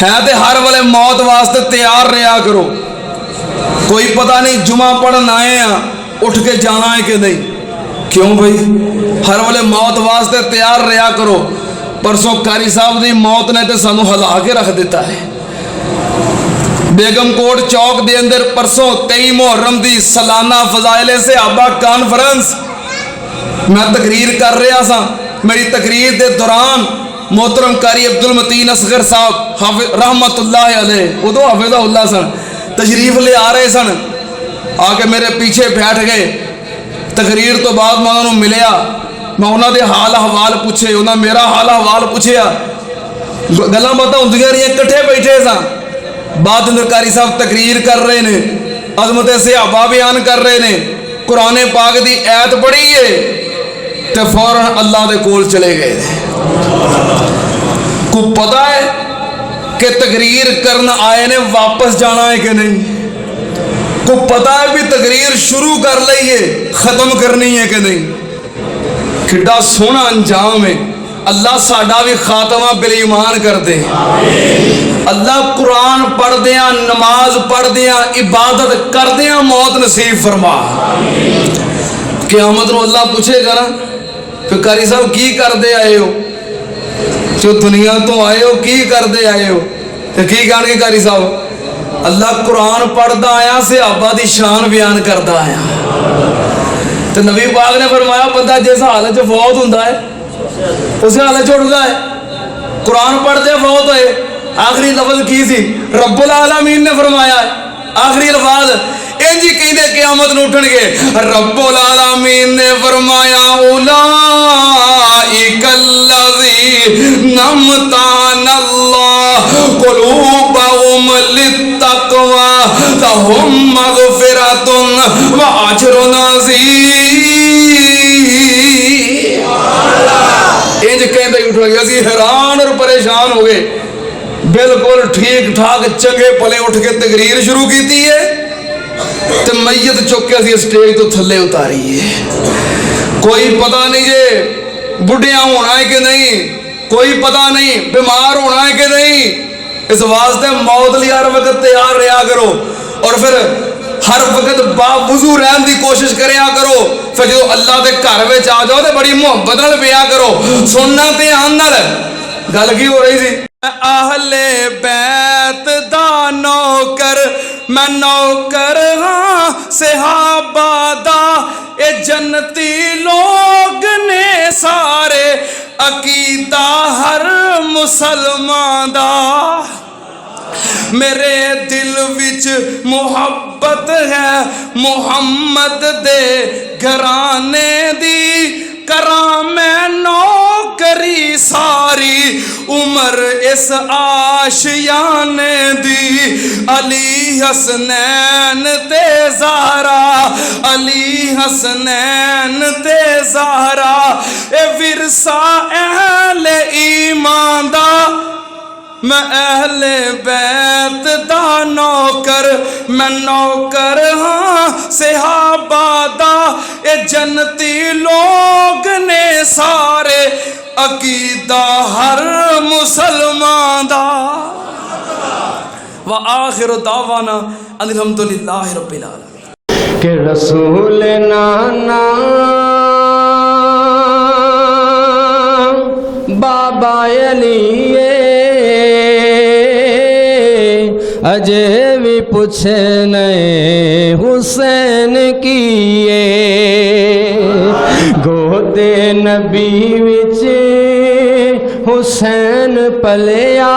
ہے تے ہر والے موت واسطے تیار رہا کرو. کوئی پتہ نہیں جمعہ پڑھن آئے ہیں اٹھ کے جانا ہے کہ نہیں. کیوں بھائی؟ ہر والے موت واسطے تیار رہا کرو. پرسوں قاری صاحب دی موت نے تے سانو ہلا کے رکھ دیتا ہے. بیگم کوٹ چوک دے اندر پرسوں 23 محرم دی سالانہ فضائل صحابہ کانفرنس میں تقریر کر رہا سا. میری تقریر دے دوران محترم قاری عبدالمتین اصغر صاحب رحمت اللہ علیہ ادو حافظہ اللہ سن تشریف لے آ رہے سن. آ کے میرے پیچھے بیٹھ گئے. تقریر تو بعد میں انہوں نے ملیا, میں انہوں نے حال احوال پوچھے, انہوں نے میرا حال احوال پوچھیا. گلاں باتاں ہوندیاں رہیاں, کٹھے بیٹھے سا. بعد اندر قاری صاحب تقریر کر رہے نے, عظمت صحابہ بیان کر رہے نے, قرآن پاک دی ایت پڑھی ہے تے فوراً اللہ دے کول چلے گئے. کو پتہ ہے کہ تقریر کرنا آئے نے واپس جانا ہے کہ نہیں؟ کو پتہ ہے بھی تقریر شروع کر لئیے ختم کرنی ہے کہ نہیں؟ کھڑا سونا انجام ہے. اللہ ساڈا بھی خاتمہ بالایمان کر دے. اللہ قرآن پڑھ دیاں, نماز پڑھ دیاں, عبادت کر دیاں موت نصیب فرما. قیامت نو اللہ پوچھے گا نا کہ قاری صاحب کی کر دے آئے ہو, جو دنیا تو آئے ہو کی کر دے آئے ہو؟ تو کی کہنے گے قاری صاحب؟ اللہ قرآن پڑھدا آیا صحابہ دی شان بیان کردا آیا. تو نبی پاک نے فرمایا بندہ جیسا حالت جو فوت ہوندا ہے اسے حالت چھوڑدا ہے. قرآن پڑھ دے فوت ہوئے, آخری لفظ کی سی؟ رب العالمین نے فرمایا ہے. آخری الفاظ انجی کہندے قیامت نو اٹھن گے. رب العالمین نے فرمایا اولئک الذین امتحن اللہ قلوبہم للتقوی لہم مغفرۃ واجر عظیم. انج کہندے اٹھ گئے, اسی حیران اور پریشان ہو گئے. بالکل ٹھیک ٹھاک چنگے پلے اٹھ کے تقریر شروع کیتی ہے تو میت چک کے اسی اسٹیج تو تھلے اتاری ہے. کوئی پتہ نہیں جے بڑھیاں ہونا ہے کہ نہیں, کوئی پتہ نہیں بیمار ہونا ہے کہ نہیں. اس واسطے موت لیا ہر وقت تیار رہا کرو, اور پھر ہر وقت باوضو رہن دی کوشش کریا کرو. پھر جو اللہ دے گھر وچ آ جاؤ تے بڑی محبت نال پیا کرو. سننا تے آن نال گل کی ہو رہی سی؟ اہل بیت دا نوکر میں نوکر ہاں صحابہ دا, اے جنتی لوگ نے سارے عقیدہ ہر مسلمان دا. میرے دل وچ محبت ہے محمد دے گھرانے دی, کراں میں نوکری ساری عمر اس آشیانے دی. علی حسنین تے زہرا, علی حسنین تے زہرا, اے ورثہ اہل ایمان دا. میں اہل بیت دا نوکر میں نوکر ہاں صحابہ دا, اے جنتی لوگ نے سارے عقیدہ ہر مسلمان دا. وآخر دعوانا ان الحمدللہ رب العالمین. کہ رسول نانا بابا علی اجے بھی پوچھے نئے حسین کیے, گودے نبی وچ حسین پلیا.